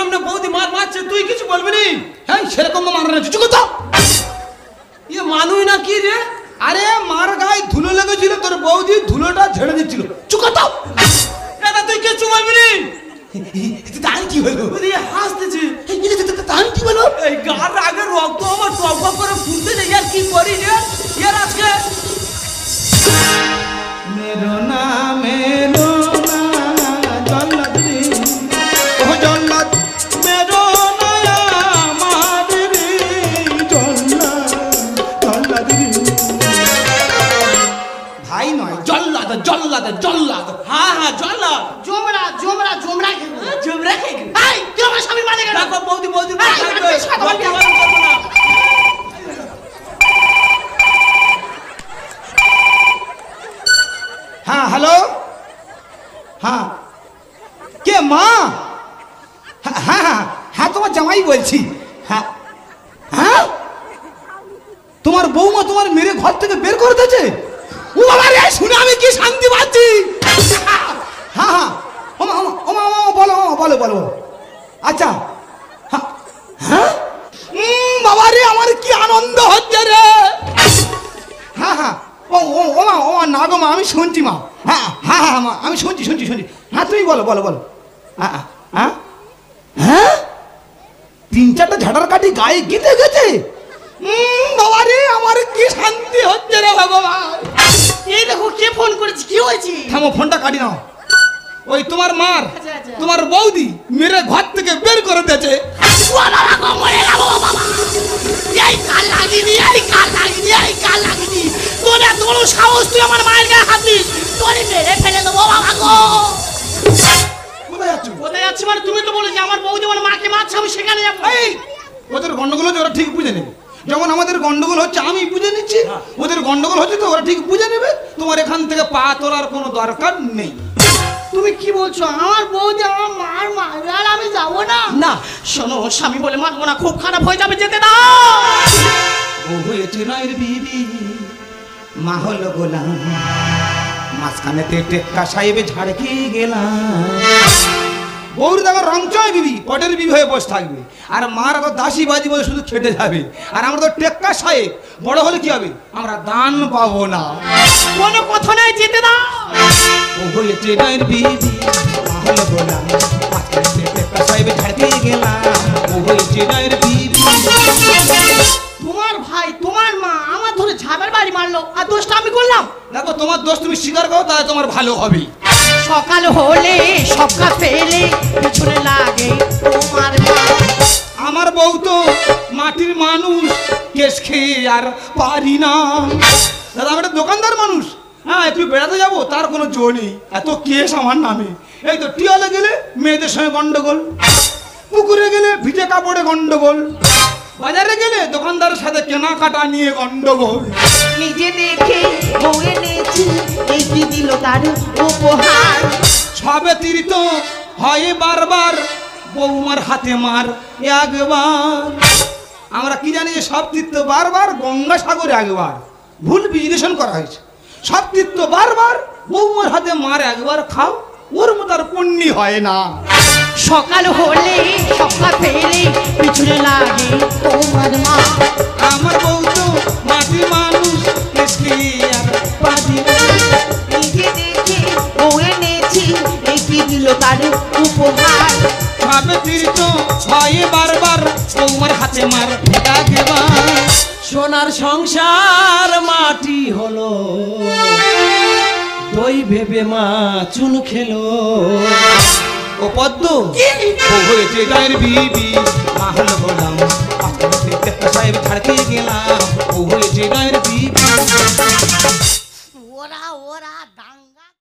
সামনে বৌদি মার মারছে, তুই কিছু বলবি নি? হ্যাঁ সেরকম তো মার না, চুপ কর তো। ইয়ে মানুই না কি রে? আরে মার গায়ে ধুলো লেগেছিল, তোর বৌদি ধুলোটা ঝেড়ে দিচ্ছিল। চুপ কর তো। দাদা তুই কিছু বলবি নি? তাই কি হলো? বৌদি হাসতেছে। তাই কি হলো? এই গার আগে রক্ত আমার টপ টপ করে ফুটতে যায়, আর কি করি রে ইয়ার আজকে? মেরো না জল্লাদ রে, ও জল্লাদ মেরো না আমার রে, জল্লাদ রে। ভাই নয়, জল্লাদ জল্লাদ জল্লাদ। হ্যাঁ হ্যাঁ জল্লাদ। জমরা জমরা জমরা খেয়ে জমরা খেয়ে এই তুই আমার স্বামীর মানে কেন? দেখো বৌদি বৌদি এই, আমি বেশি কথা বলবি না। হ্যাঁ হ্যালো, হ্যাঁ কে মা? হ্যাঁ হ্যাঁ হ্যাঁ তোমার জামাই বলছি। হ্যাঁ হ্যাঁ তোমার বৌমা তোমার মেরে ঘর থেকে বের করে দিয়েছে? ও বাবা রে, শুনে আমি কি শান্তি পাচ্ছি। হ্যাঁ হ্যাঁ ওমা ওমা ওমা ওমা বলো বলো বলো। আচ্ছা হ্যাঁ হ্যাঁ বাবা রে, আমার কি আনন্দ হচ্ছে রে। হ্যাঁ হ্যাঁ ও ও ওমা ওমা না গো মা, আমি শুনছি মা। হ্যাঁ হ্যাঁ হ্যাঁ মা, আমি শুনছি শুনছি শুনছি। হ্যাঁ তুমি বলো বলো বলো। হ্যাঁ হ্যাঁ হ্যাঁ 3-4টা ঝাড়ার কাঠি গায়ে গেঁথে গেছে। বাবা রে, আমার কি শান্তি হচ্ছে রে ভগবান। এই দেখো কে ফোন করেছে, কি হয়েছে? থামো, ফোনটা কাটি নাও। ওই তোমার মার আচ্ছা, আচ্ছা। তোমার বৌদি মেরে ঘর থেকে বের করে দিয়েছে। বাবা গো, মরে যাবো বাবা। এই কাল লাগিনি, এই কাল লাগিনি, এই কাল লাগিনি। তোর এত বড় সাহস, তুই আমার মায়ের গায়ে হাত দিস, তোরে মেরে ফেলে দেবো বাবা গো। কোথায় যাচ্ছ? কোথায় যাচ্ছি মানে? তুমি তো বলেছি আমার বৌদি আমার মাকে মারছে, আমি সেখানে যাবো। এই ওদের গন্ডগোল হচ্ছে, ওরা ঠিক বুঝে নেবে। যেমন আমাদের গন্ডগোল হচ্ছে আমি বুঝে নিচ্ছি, ওদের গন্ডগোল হচ্ছে তো ওরা ঠিক বুঝে নেবে। তোমার এখান থেকে পা তোলার কোনো দরকার নেই। তুমি কি বলছো? আমার বৌদি আমার মার মারবে আর আমি যাবো না? না শোনো, স্বামী বলে মারবো না, খুব খারাপ হয়ে যাবে, যেতে দাও। ও হয়েছে নয়ের বিবি, মা হলো গোলাম, মাঝখানেতে টেক্কা সাহেবে ঝাড়কে গেলাম। বৌর দেখো রংচয় বিবি, পটের বিবি হয়ে বসে থাকবে, আর মার আবার দাসী বাজি বলে শুধু খেটে যাবে। আর আমরা তো টেক্কা সাহেব, বড় হলে কি হবে? আমরা দান পাবো না। কোনো কথা নাই, যেতে দাও। ও হয়েছে নয়ের বিবি, মা হলো গোলাম, মাঝখানেতে টেক্কা সাহেবে ঝাড়কে গেলাম। ও হয়েছে নয়ের বিবি। তোমার ভাই তোমার মা আমার ধরে ঝাবের বাড়ি মারলো, আর দোষটা আমি করলাম? দেখো তোমার দোষ তুমি স্বীকার করো, তাহলে তোমার ভালো হবে। সকাল হলে সব কাজ ফেলে পিছনে লাগে তোমার মা। আমার বউ তো মাটির মানুষ, কেস খেয়ে আর পারি না। দাদা আমি একটা দোকানদার মানুষ, হ্যাঁ একটু বেড়াতে যাবো তার কোনো জো নেই, এত কেস আমার নামে। এই তো টিয়ালে গেলে মেয়েদের সঙ্গে গন্ডগোল, পুকুরে গেলে ভিজে কাপড়ে গন্ডগোল, বাজারে গেলে দোকানদারের সাথে কেনাকাটা নিয়ে গন্ডগোল। নিজে দেখে বউ এনেছি, এই কি দিল তার উপহার। সবে তীর্থ হয় বারবার, বৌমার হাতে মার একবার। আমরা কি জানি যে সব তীর্থ বারবার, গঙ্গাসাগরে একবার। ভুল বিশ্লেষণ করা হয়েছে। সব তীর্থ বারবার, বৌমার হাতে মার একবার খাও, ওর মতো আর পুণ্যি হয় না। সকাল হলে সব কাজ ফেলে পিছনে লাগে তোমার মা। আমার বউ তো মাটি মানুষ, কেস খেয়ে আর পারি না। নিজে দেখে বউ এনেছি, এই কি দিল তার উপহার। সবে তীর্থ হয় বারবার, বৌমার হাতে মার একবার। সোনার সংসার মাটি হলো, দই ভেবে মা চুন খেলো। ও পদ্ম, ও হয়েছে গায়ের বিবি, মা হলো গোলাম, মাঝখানে টেক্কা সাহেব ঝাড়কে গেলাম। ও হয়েছে গায়ের বিবি।